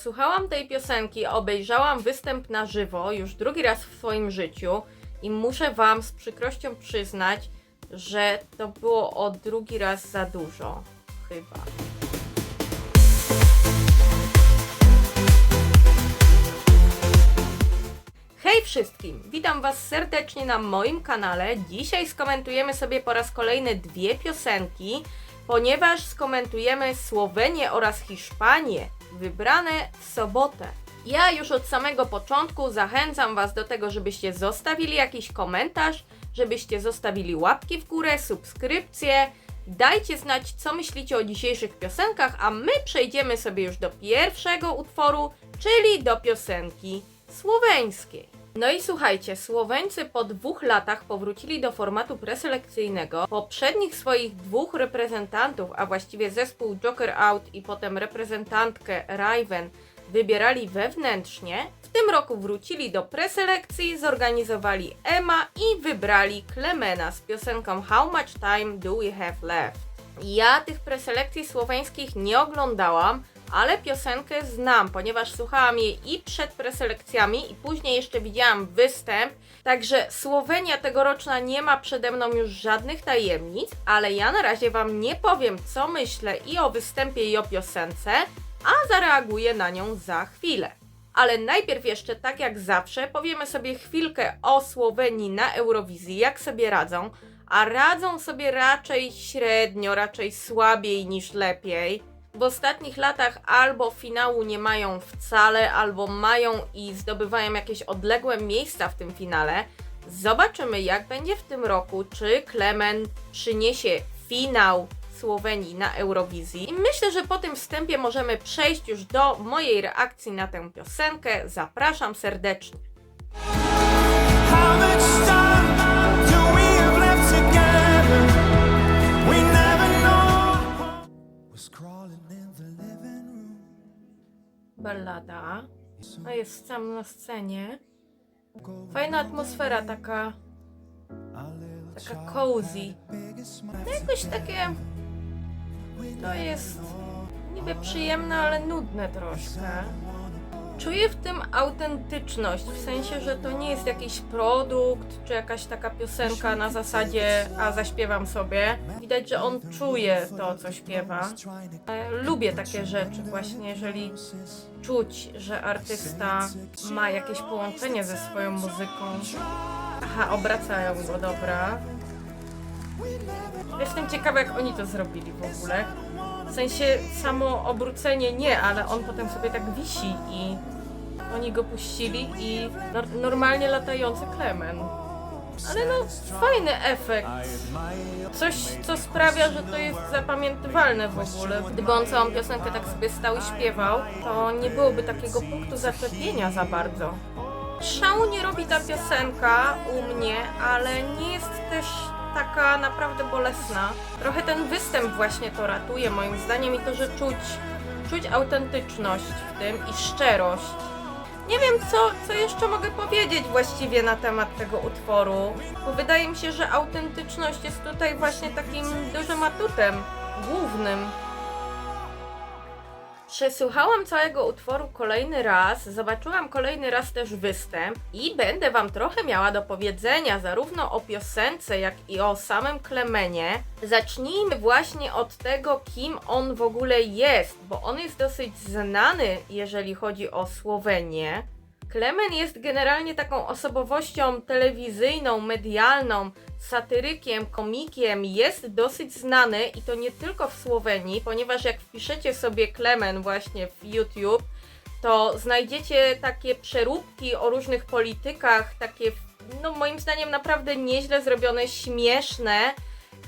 Posłuchałam tej piosenki, obejrzałam występ na żywo już drugi raz w swoim życiu i muszę wam z przykrością przyznać, że to było o drugi raz za dużo. Chyba. Hej wszystkim! Witam was serdecznie na moim kanale. Dzisiaj skomentujemy sobie po raz kolejny dwie piosenki, ponieważ skomentujemy Słowenię oraz Hiszpanię, wybrane w sobotę. Ja już od samego początku zachęcam was do tego, żebyście zostawili jakiś komentarz, żebyście zostawili łapki w górę, subskrypcję. Dajcie znać, co myślicie o dzisiejszych piosenkach, a my przejdziemy sobie już do pierwszego utworu, czyli do piosenki słoweńskiej. No i słuchajcie, Słoweńcy po 2 latach powrócili do formatu preselekcyjnego. Poprzednich swoich 2 reprezentantów, a właściwie zespół Joker Out i potem reprezentantkę Raven wybierali wewnętrznie. W tym roku wrócili do preselekcji, zorganizowali Ema i wybrali Klemena z piosenką How Much Time Do We Have Left. Ja tych preselekcji słoweńskich nie oglądałam, ale piosenkę znam, ponieważ słuchałam jej i przed preselekcjami i później jeszcze widziałam występ, także Słowenia tegoroczna nie ma przede mną już żadnych tajemnic, ale ja na razie wam nie powiem, co myślę i o występie i o piosence, a zareaguję na nią za chwilę. Ale najpierw jeszcze, tak jak zawsze, powiemy sobie chwilkę o Słowenii na Eurowizji, jak sobie radzą, a radzą sobie raczej średnio, raczej słabiej niż lepiej. W ostatnich latach albo finału nie mają wcale, albo mają i zdobywają jakieś odległe miejsca w tym finale. Zobaczymy, jak będzie w tym roku, czy Klemen przyniesie finał Słowenii na Eurowizji. I myślę, że po tym wstępie możemy przejść już do mojej reakcji na tę piosenkę. Zapraszam serdecznie. Ballada. A jest sam na scenie. Fajna atmosfera, taka cozy. No jakoś takie... To jest niby przyjemne, ale nudne troszkę. Czuję w tym autentyczność, w sensie, że to nie jest jakiś produkt, czy jakaś taka piosenka na zasadzie, a zaśpiewam sobie. Widać, że on czuje to, co śpiewa. Lubię takie rzeczy właśnie, jeżeli czuć, że artysta ma jakieś połączenie ze swoją muzyką. Aha, obracają go, dobra. Jestem ciekawa, jak oni to zrobili w ogóle. W sensie samo obrócenie nie, ale on potem sobie tak wisi i oni go puścili i normalnie latający Klemen. Ale no, fajny efekt. Coś, co sprawia, że to jest zapamiętywalne w ogóle. Gdyby on całą piosenkę tak sobie stał i śpiewał, to nie byłoby takiego punktu zaczepienia za bardzo. Szału nie robi ta piosenka u mnie, ale nie jest też taka naprawdę bolesna. Trochę ten występ właśnie to ratuje moim zdaniem i to, że czuć autentyczność w tym i szczerość. Nie wiem, co jeszcze mogę powiedzieć właściwie na temat tego utworu, bo wydaje mi się, że autentyczność jest tutaj właśnie takim dużym atutem, głównym. Przesłuchałam całego utworu kolejny raz, zobaczyłam kolejny raz też występ i będę wam trochę miała do powiedzenia zarówno o piosence, jak i o samym Klemenie. Zacznijmy właśnie od tego, kim on w ogóle jest, bo on jest dosyć znany, jeżeli chodzi o Słowenię. Klemen jest generalnie taką osobowością telewizyjną, medialną, satyrykiem, komikiem, jest dosyć znany i to nie tylko w Słowenii, ponieważ jak wpiszecie sobie Klemen właśnie w YouTube, to znajdziecie takie przeróbki o różnych politykach, takie no moim zdaniem naprawdę nieźle zrobione, śmieszne,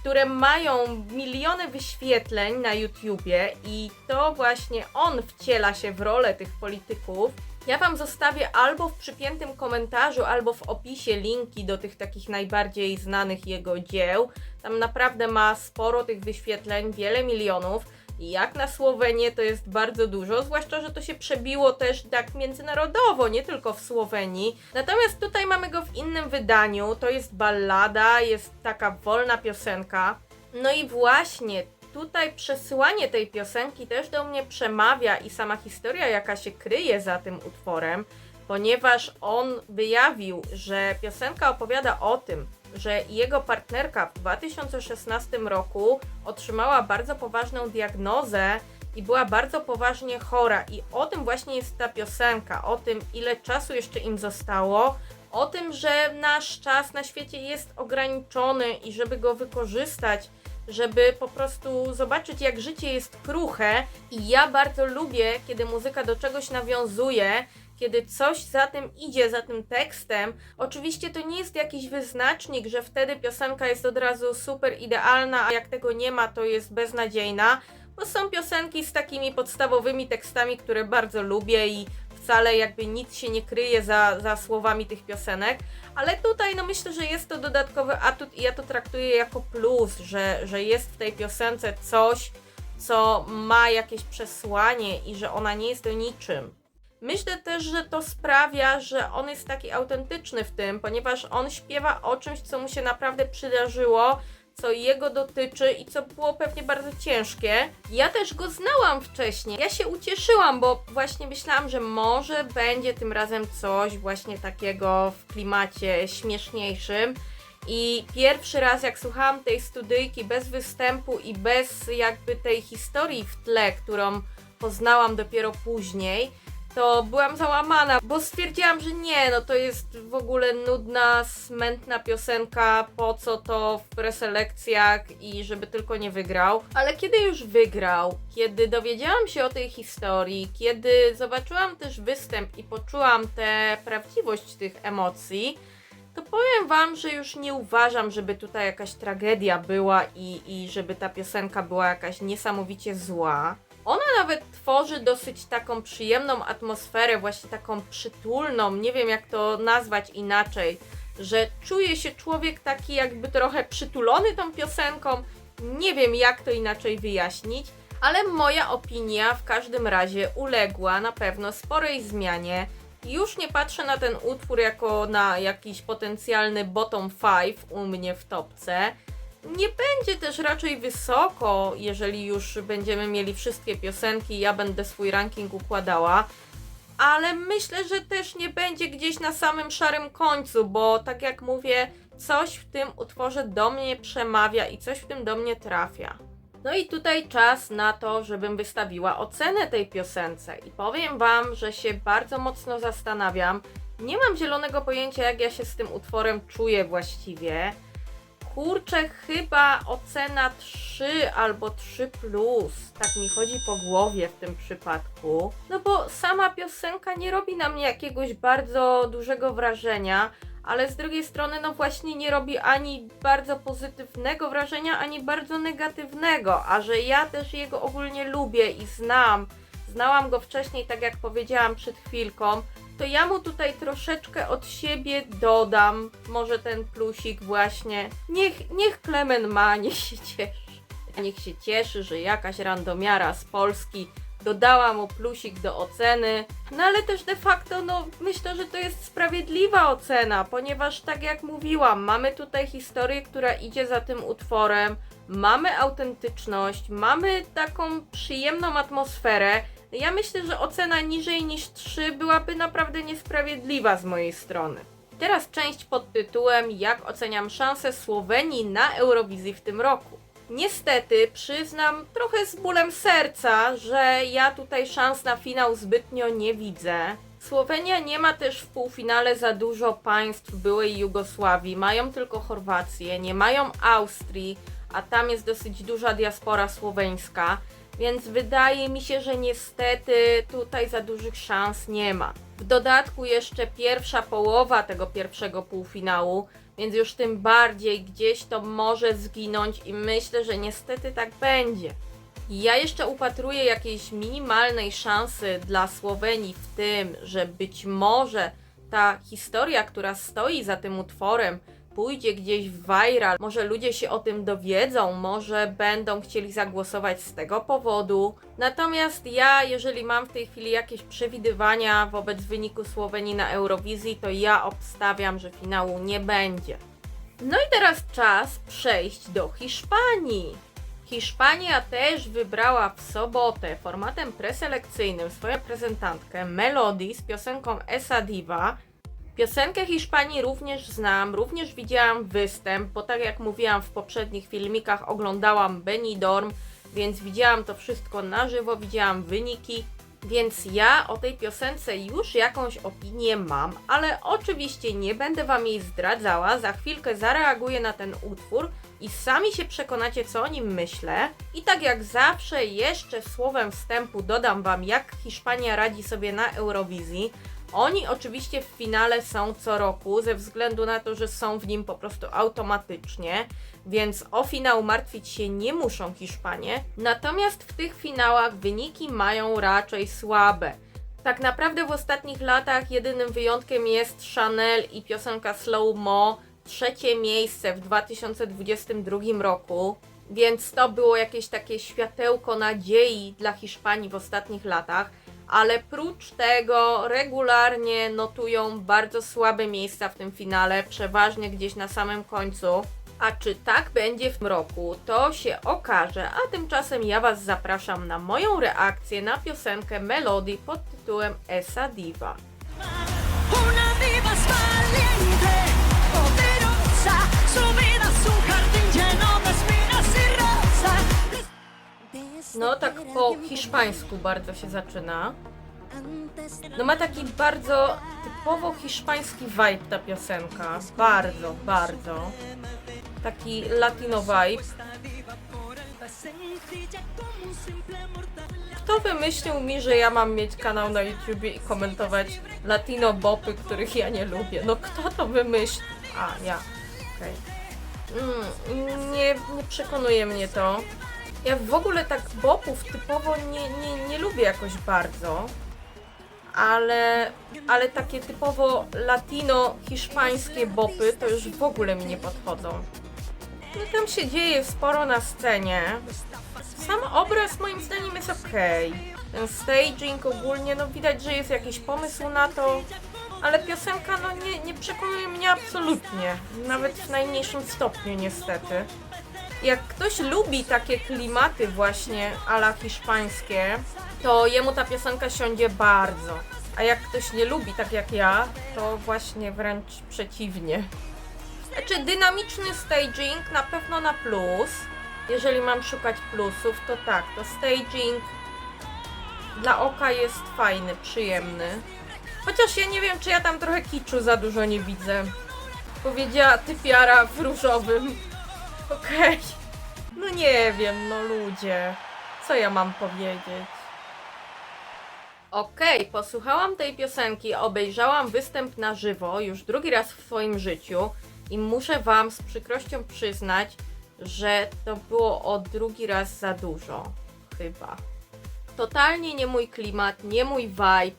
które mają miliony wyświetleń na YouTubie i to właśnie on wciela się w rolę tych polityków. Ja wam zostawię albo w przypiętym komentarzu, albo w opisie linki do tych takich najbardziej znanych jego dzieł. Tam naprawdę ma sporo tych wyświetleń, wiele milionów. I jak na Słowenię to jest bardzo dużo, zwłaszcza, że to się przebiło też tak międzynarodowo, nie tylko w Słowenii. Natomiast tutaj mamy go w innym wydaniu, to jest ballada, jest taka wolna piosenka. No i właśnie tutaj przesłanie tej piosenki też do mnie przemawia i sama historia, jaka się kryje za tym utworem, ponieważ on wyjawił, że piosenka opowiada o tym, że jego partnerka w 2016 roku otrzymała bardzo poważną diagnozę i była bardzo poważnie chora. I o tym właśnie jest ta piosenka, o tym, ile czasu jeszcze im zostało, o tym, że nasz czas na świecie jest ograniczony i żeby go wykorzystać, żeby po prostu zobaczyć, jak życie jest kruche. I ja bardzo lubię, kiedy muzyka do czegoś nawiązuje, kiedy coś za tym idzie, za tym tekstem. Oczywiście to nie jest jakiś wyznacznik, że wtedy piosenka jest od razu super idealna, a jak tego nie ma, to jest beznadziejna, bo są piosenki z takimi podstawowymi tekstami, które bardzo lubię i wcale jakby nic się nie kryje za słowami tych piosenek, ale tutaj no myślę, że jest to dodatkowy atut i ja to traktuję jako plus, że jest w tej piosence coś, co ma jakieś przesłanie i że ona nie jest o niczym. Myślę też, że to sprawia, że on jest taki autentyczny w tym, ponieważ on śpiewa o czymś, co mu się naprawdę przydarzyło, co jego dotyczy i co było pewnie bardzo ciężkie. Ja też go znałam wcześniej. Ja się ucieszyłam, bo właśnie myślałam, że może będzie tym razem coś właśnie takiego w klimacie śmieszniejszym. I pierwszy raz, jak słuchałam tej studyjki bez występu i bez jakby tej historii w tle, którą poznałam dopiero później, to byłam załamana, bo stwierdziłam, że nie, no to jest w ogóle nudna, smętna piosenka, po co to w preselekcjach i żeby tylko nie wygrał. Ale kiedy już wygrał, kiedy dowiedziałam się o tej historii, kiedy zobaczyłam też występ i poczułam tę prawdziwość tych emocji, to powiem wam, że już nie uważam, żeby tutaj jakaś tragedia była i żeby ta piosenka była jakaś niesamowicie zła. Ona nawet tworzy dosyć taką przyjemną atmosferę, właśnie taką przytulną, nie wiem jak to nazwać inaczej, że czuje się człowiek taki jakby trochę przytulony tą piosenką, nie wiem jak to inaczej wyjaśnić, ale moja opinia w każdym razie uległa na pewno sporej zmianie. Już nie patrzę na ten utwór jako na jakiś potencjalny bottom 5 u mnie w topce. Nie będzie też raczej wysoko, jeżeli już będziemy mieli wszystkie piosenki, ja będę swój ranking układała, ale myślę, że też nie będzie gdzieś na samym szarym końcu, bo tak jak mówię, coś w tym utworze do mnie przemawia i coś w tym do mnie trafia. No i tutaj czas na to, żebym wystawiła ocenę tej piosence i powiem wam, że się bardzo mocno zastanawiam. Nie mam zielonego pojęcia, jak ja się z tym utworem czuję właściwie. Kurczę, chyba ocena 3 albo 3+, tak mi chodzi po głowie w tym przypadku. No bo sama piosenka nie robi na mnie jakiegoś bardzo dużego wrażenia, ale z drugiej strony no właśnie nie robi ani bardzo pozytywnego wrażenia, ani bardzo negatywnego, a że ja też jego ogólnie lubię i znałam go wcześniej, tak jak powiedziałam przed chwilką, to ja mu tutaj troszeczkę od siebie dodam, może ten plusik właśnie. Niech Klemen ma, niech się cieszy. Niech się cieszy, że jakaś randomiara z Polski dodała mu plusik do oceny. No ale też de facto, no myślę, że to jest sprawiedliwa ocena, ponieważ tak jak mówiłam, mamy tutaj historię, która idzie za tym utworem, mamy autentyczność, mamy taką przyjemną atmosferę. Ja myślę, że ocena niżej niż 3 byłaby naprawdę niesprawiedliwa z mojej strony. Teraz część pod tytułem Jak oceniam szanse Słowenii na Eurowizji w tym roku. Niestety przyznam trochę z bólem serca, że ja tutaj szans na finał zbytnio nie widzę. Słowenia nie ma też w półfinale za dużo państw byłej Jugosławii, mają tylko Chorwację, nie mają Austrii, a tam jest dosyć duża diaspora słoweńska. Więc wydaje mi się, że niestety tutaj za dużych szans nie ma. W dodatku jeszcze pierwsza połowa tego pierwszego półfinału, więc już tym bardziej gdzieś to może zginąć i myślę, że niestety tak będzie. Ja jeszcze upatruję jakiejś minimalnej szansy dla Słowenii w tym, że być może ta historia, która stoi za tym utworem, pójdzie gdzieś w viral, może ludzie się o tym dowiedzą, może będą chcieli zagłosować z tego powodu. Natomiast ja, jeżeli mam w tej chwili jakieś przewidywania wobec wyniku Słowenii na Eurowizji, to ja obstawiam, że finału nie będzie. No i teraz czas przejść do Hiszpanii. Hiszpania też wybrała w sobotę formatem preselekcyjnym swoją prezentantkę Melody z piosenką Esa Diva. Piosenkę Hiszpanii również znam, również widziałam występ, bo tak jak mówiłam w poprzednich filmikach, oglądałam Benidorm, więc widziałam to wszystko na żywo, widziałam wyniki, więc ja o tej piosence już jakąś opinię mam, ale oczywiście nie będę Wam jej zdradzała, za chwilkę zareaguję na ten utwór i sami się przekonacie, co o nim myślę. I tak jak zawsze, jeszcze słowem wstępu dodam Wam, jak Hiszpania radzi sobie na Eurowizji. Oni oczywiście w finale są co roku, ze względu na to, że są w nim po prostu automatycznie, więc o finał martwić się nie muszą Hiszpanie. Natomiast w tych finałach wyniki mają raczej słabe. Tak naprawdę w ostatnich latach jedynym wyjątkiem jest Chanel i piosenka Slow Mo, trzecie miejsce w 2022 roku. Więc to było jakieś takie światełko nadziei dla Hiszpanii w ostatnich latach. Ale prócz tego regularnie notują bardzo słabe miejsca w tym finale, przeważnie gdzieś na samym końcu. A czy tak będzie w tym roku, to się okaże, a tymczasem ja Was zapraszam na moją reakcję na piosenkę Melody pod tytułem Esa Diva. Una diva es valiente, poderosa, su vida es un jardín lleno de espinas y rosas. No tak po hiszpańsku bardzo się zaczyna. No ma taki bardzo typowo hiszpański vibe ta piosenka. Bardzo, bardzo. Taki latino vibe. Kto wymyślił mi, że ja mam mieć kanał na YouTubie i komentować latino bopy, których ja nie lubię? No kto to wymyślił? A, ja. Okej. Nie przekonuje mnie to. Ja w ogóle tak bopów typowo nie lubię jakoś bardzo, ale takie typowo latino-hiszpańskie bopy to już w ogóle mi nie podchodzą. No tam się dzieje sporo na scenie. Sam obraz moim zdaniem jest okej. Ten staging ogólnie, no widać, że jest jakiś pomysł na to, ale piosenka no nie przekonuje mnie absolutnie, nawet w najmniejszym stopniu niestety. Jak ktoś lubi takie klimaty właśnie a la hiszpańskie, to jemu ta piosenka siądzie bardzo. A jak ktoś nie lubi, tak jak ja, to właśnie wręcz przeciwnie. Znaczy dynamiczny staging na pewno na plus. Jeżeli mam szukać plusów, to tak, to staging dla oka jest fajny, przyjemny. Chociaż ja nie wiem, czy ja tam trochę kiczu za dużo nie widzę. Powiedziała typiara w różowym. Okej. No nie wiem, no ludzie. Co ja mam powiedzieć? Okej, posłuchałam tej piosenki, obejrzałam występ na żywo już drugi raz w swoim życiu i muszę Wam z przykrością przyznać, że to było o drugi raz za dużo. Chyba. Totalnie nie mój klimat, nie mój vibe.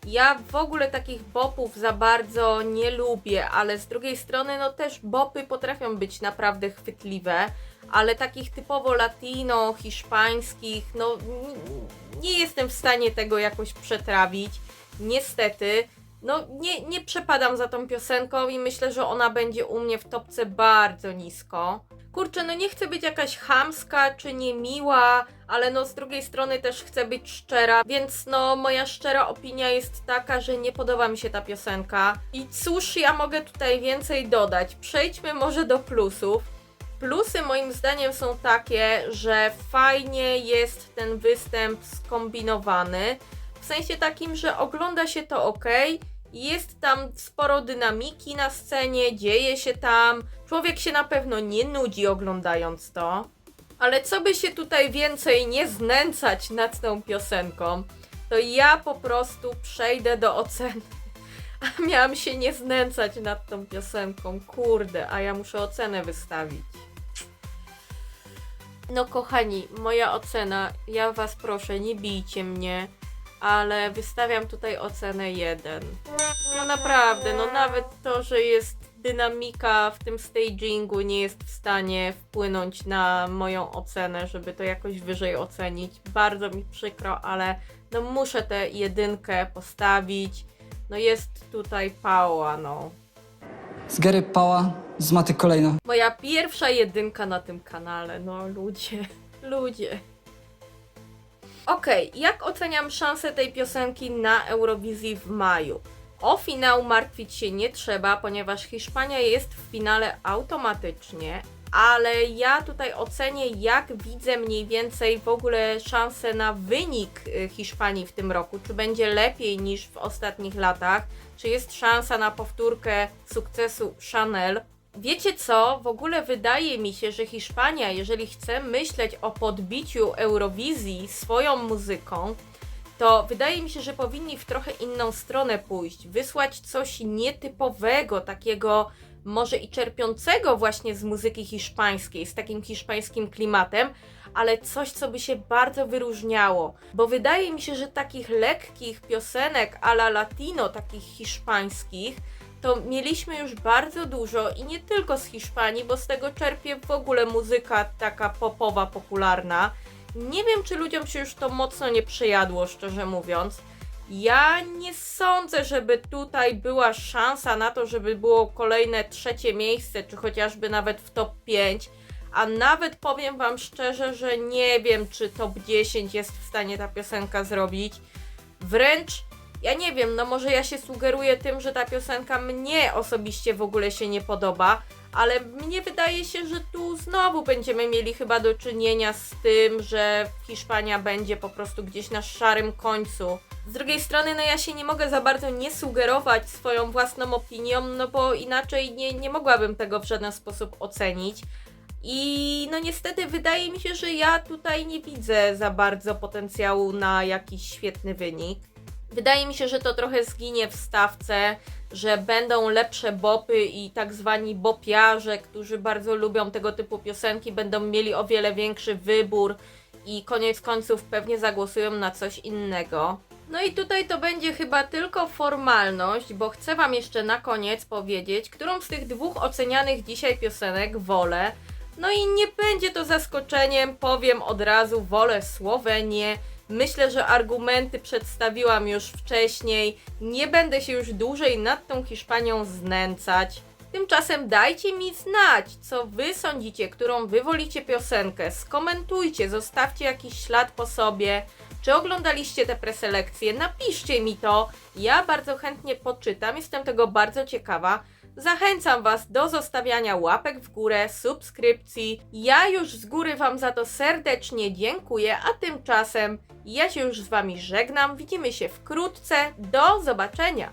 Ja w ogóle takich bopów za bardzo nie lubię, ale z drugiej strony no też bopy potrafią być naprawdę chwytliwe, ale takich typowo latino, hiszpańskich, no nie jestem w stanie tego jakoś przetrawić, niestety. No nie przepadam za tą piosenką i myślę, że ona będzie u mnie w topce bardzo nisko. Kurczę, no nie chcę być jakaś chamska czy niemiła, ale no z drugiej strony też chcę być szczera, więc no moja szczera opinia jest taka, że nie podoba mi się ta piosenka. I cóż ja mogę tutaj więcej dodać? Przejdźmy może do plusów. Plusy moim zdaniem są takie, że fajnie jest ten występ skombinowany. W sensie takim, że ogląda się to ok. Jest tam sporo dynamiki na scenie, dzieje się tam. Człowiek się na pewno nie nudzi oglądając to. Ale co by się tutaj więcej nie znęcać nad tą piosenką, to ja po prostu przejdę do oceny. A miałam się nie znęcać nad tą piosenką, kurde, a ja muszę ocenę wystawić. No kochani, moja ocena, ja Was proszę, nie bijcie mnie, ale wystawiam tutaj ocenę 1. No naprawdę, no nawet to, że jest dynamika w tym stagingu nie jest w stanie wpłynąć na moją ocenę, żeby to jakoś wyżej ocenić. Bardzo mi przykro, ale no muszę tę 1 postawić. No jest tutaj pała, no. Z Gary pała, z maty kolejna. Moja pierwsza 1 na tym kanale, no ludzie. Ludzie. Okej, jak oceniam szansę tej piosenki na Eurowizji w maju? O finał martwić się nie trzeba, ponieważ Hiszpania jest w finale automatycznie, ale ja tutaj ocenię, jak widzę mniej więcej w ogóle szansę na wynik Hiszpanii w tym roku. Czy będzie lepiej niż w ostatnich latach? Czy jest szansa na powtórkę sukcesu Chanel? Wiecie co? W ogóle wydaje mi się, że Hiszpania, jeżeli chce myśleć o podbiciu Eurowizji swoją muzyką, to wydaje mi się, że powinni w trochę inną stronę pójść, wysłać coś nietypowego, takiego może i czerpiącego właśnie z muzyki hiszpańskiej, z takim hiszpańskim klimatem, ale coś, co by się bardzo wyróżniało, bo wydaje mi się, że takich lekkich piosenek a la latino, takich hiszpańskich, to mieliśmy już bardzo dużo i nie tylko z Hiszpanii, bo z tego czerpie w ogóle muzyka taka popowa, popularna. Nie wiem, czy ludziom się już to mocno nie przejadło, szczerze mówiąc. Ja nie sądzę, żeby tutaj była szansa na to, żeby było kolejne 3. miejsce, czy chociażby nawet w top 5. A nawet powiem wam szczerze, że nie wiem, czy top 10 jest w stanie ta piosenka zrobić. Wręcz, ja nie wiem, no może ja się sugeruję tym, że ta piosenka mnie osobiście w ogóle się nie podoba, ale mnie wydaje się, że tu znowu będziemy mieli chyba do czynienia z tym, że Hiszpania będzie po prostu gdzieś na szarym końcu. Z drugiej strony, no ja się nie mogę za bardzo nie sugerować swoją własną opinią, no bo inaczej nie mogłabym tego w żaden sposób ocenić. I no niestety wydaje mi się, że ja tutaj nie widzę za bardzo potencjału na jakiś świetny wynik. Wydaje mi się, że to trochę zginie w stawce, że będą lepsze bopy i tak zwani bopiarze, którzy bardzo lubią tego typu piosenki, będą mieli o wiele większy wybór i koniec końców pewnie zagłosują na coś innego. No i tutaj to będzie chyba tylko formalność, bo chcę wam jeszcze na koniec powiedzieć, którą z tych 2 ocenianych dzisiaj piosenek wolę. No i nie będzie to zaskoczeniem, powiem od razu, wolę Słowenię. Myślę, że argumenty przedstawiłam już wcześniej. Nie będę się już dłużej nad tą Hiszpanią znęcać. Tymczasem dajcie mi znać, co wy sądzicie, którą wy wolicie piosenkę. Skomentujcie, zostawcie jakiś ślad po sobie. Czy oglądaliście te preselekcje? Napiszcie mi to. Ja bardzo chętnie poczytam, jestem tego bardzo ciekawa. Zachęcam was do zostawiania łapek w górę, subskrypcji. Ja już z góry wam za to serdecznie dziękuję, a tymczasem ja się już z wami żegnam. Widzimy się wkrótce. Do zobaczenia!